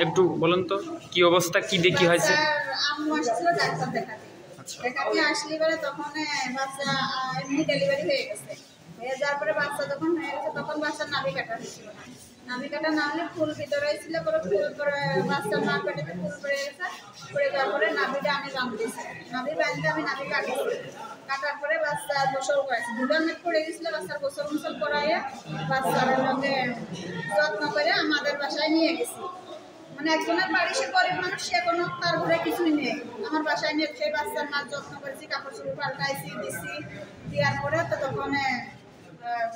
একটু বলুন তো কি অবস্থা, কি দেখি হয়েছে? আম্মু আসছিল ডাক্তার দেখাতে। আচ্ছা, দেখাতে আসলে পরে তখন বাচ্চা এমনি ডেলিভারি হয়ে গেছে। হয়ে যাওয়ার পরে বাচ্চা যখন হয়ে গেছে তখন বাচ্চার নাভি কাটা হয়েছিল না। নাভি কাটা না হলে ফুল ভিতরে হয়েছিল, পরে ফুল করে বাচ্চার মা পেটেতে ফুল পড়ে গেছে। পড়ে যাওয়ার পরে নাভিটা আমি বাঁধতেছি। নাভি বাঁধতে আমি নাভি কাটিয়েছি। কাটার পরে বাচ্চা গোসল করেছে। দুধের মেঘ পড়ে গেছিল, বাচ্চার গোসল মোসল করাইয়া বাচ্চার মধ্যে যত্ন করে আমাদের বাসায় নিয়ে গেছি। মানে একজনের বাড়ি, সে গরিব মানুষ, সে কোনো তার ঘরে কিছুই নেই। আমার বাসায় নিয়ে সেই বাচ্চার মার যত্ন করেছি, কাপড় চোপড় পাল্টাইছি, দিছি। দেওয়ার পরে তো তখন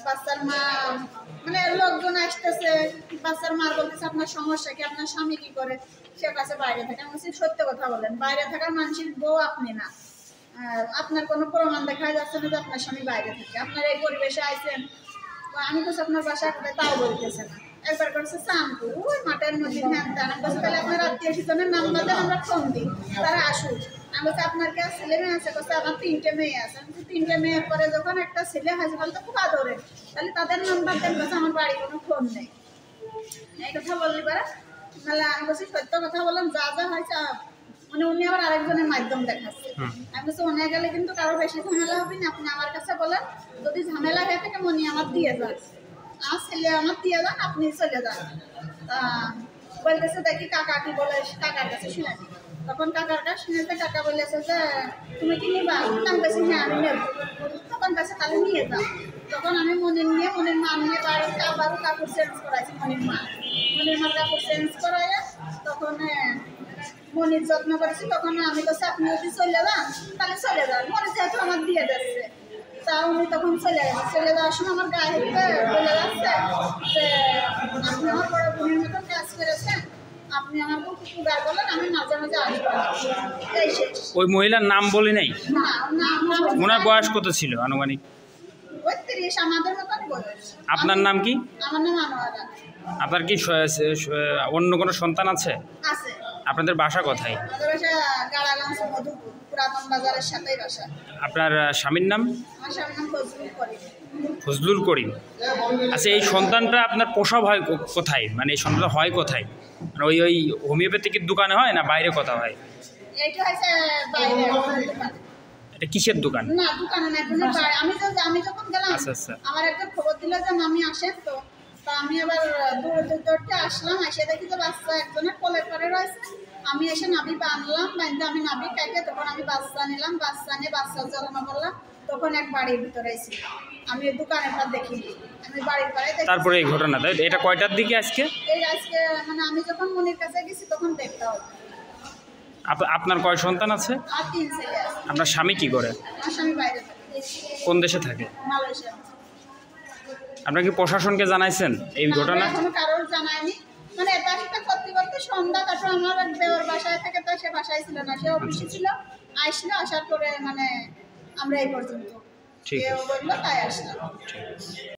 বাচ্চার মা মানে লোকজন আসতেছে, বাচ্চার মা বলতেছে আপনার সমস্যা কি, আপনার স্বামী কি করে? সে কাছে বাইরে থাকে। আমি বলছি সত্য কথা বলেন, বাইরে থাকার মানুষের বউ আপনি না, আপনার কোনো প্রমাণ দেখা যাচ্ছে না যে আপনার স্বামী বাইরে থাকে, আপনার এই পরিবেশে আইছেন। আমি তো আপনার বাসায় কোথায় তাও বলতেছে না। একবার করছে চাঁদপুর, ওই মাঠের মধ্যে ধ্যান দেন। আমি বলছি তাহলে আপনার আত্মীয় স্বজনের নাম্বার দেন, আমরা ফোন দিই, তারা আসুক। আমি বলছি আপনার কি আর ছেলে মেয়ে আছে? বলছে আমার 3টে মেয়ে আছে। আমি বলছি 3টে মেয়ের পরে যখন একটা ছেলে হয়েছে তাহলে তো খুব আদরে, তাহলে তাদের নাম্বার দেন। বলছে আমার বাড়ি কোনো ফোন নেই। এই কথা বললি পারা, তাহলে আমি বলছি সত্য কথা বললাম, যা যা হয়েছে। মানে উনি আবার আরেকজনের মাধ্যম দেখাচ্ছে। আমি বলছি ওনে গেলে কিন্তু কারো বেশি ঝামেলা হবে না, আপনি আমার কাছে বলেন, যদি ঝামেলা হয়ে থাকে মনি আমার দিয়ে যান, আমার ছেলে আমার দিয়ে যান, আপনি চলে যান। বলতেছে দেখি কাকা কি বলে, কাকার কাছে শুনেছি। তখন কাকার কাছে শুনেছে, কাকা বলেছে যে তুমি কি নিবা? আমি বলছি হ্যাঁ আমি নেব। তখন কাছে তাহলে নিয়ে যাও। তখন আমি মনির নিয়ে, মনির মা নিয়ে বাড়িতে আবারও কাপড় চেঞ্জ করাইছি। মনির মার কাপড় চেঞ্জ করাইয়া তখন মনির যত্ন করেছি। তখন আমি বলছি আপনি যদি চলে যান তাহলে চলে যান, মনে যেহেতু আমার দিয়ে যাচ্ছে। তা উনি তখন চলে গেছে। চলে যাওয়ার সময় আমার গায়ে হেঁটে বলে যাচ্ছে যে আপনি আমার বড় বোনের মতন কাজ করেছেন, আপনি আমার খুব উপকার করলেন, আমি মাঝে মাঝে আসবো। এই শেষ। ওই মহিলার নাম বলি নাই? না, ওনার বয়স কত ছিল আনুমানিক? ওই 30 আমাদের মতন বয়স। আপনার নাম কি? আমার নাম আনোয়ারা। আপনার কি অন্য কোনো সন্তান আছে? আছে। আপনাদের বাসা কোথায়? আমাদের বাসা গাড়াগঞ্জ, মধুপুর, পুরাতন বাজারের সাথেই বাসা। আপনার স্বামীর নাম? আমার স্বামীর নাম ফজলুল করিম। ফজলুল করিম। আচ্ছা, এই সন্তানটা আপনার প্রসব হয় কোথায়? মানে এই সন্তানটা হয় কোথায়? মানে ওই হোমিওপ্যাথিকের দোকানে হয় না বাইরে কথা হয়? এইটা হয়েছে বাইরে দোকানে। এটা কিসের দোকান? না দোকানে না, একজনের বাড়ি। আমি যখন গেলাম, আচ্ছা। আমার একটা খবর দিল যে মামি আসেন তো। তা আমি আবার দৌড়তে আসলাম, এসে দেখি যে বাচ্চা একজনের কোলে করে রয়েছে। আমি এসে নাভি বাঁধলাম, বাঁধতে আমি নাভি কাটে তখন আমি বাচ্চা নিলাম, বাচ্চা নিয়ে বাচ্চার যত্ন করলাম। তখন এক বাড়ির ভিতরে এসেছি, আমি দোকানের পর দেখিনি, আমি বাড়ির পরে দেখি। তারপরে এই ঘটনা, তাই এটা কয়টার দিকে আজকে? এই আজকে মানে আমি যখন মনির কাছে গেছি তখন দেখতে হবে। আপনার কয় সন্তান আছে? আর 3 ছেলে আছে। আপনার স্বামী কি করে? আমার স্বামী বাইরে থাকে। কোন দেশে থাকে? মালয়েশিয়া। আপনার কি প্রশাসনকে জানাইছেন এই ঘটনা? এখনো কারোর জানায়নি। মানে এটা একটা করতে করতে সন্ধ্যা কাটো। আমার এক দেওয়ার বাসায় থাকে, তো সে বাসায় ছিল না, সে অফিসে ছিল। আসলো, আসার পরে মানে আমরা এই পর্যন্ত ঠিক আছে। বললো তাই আসলাম।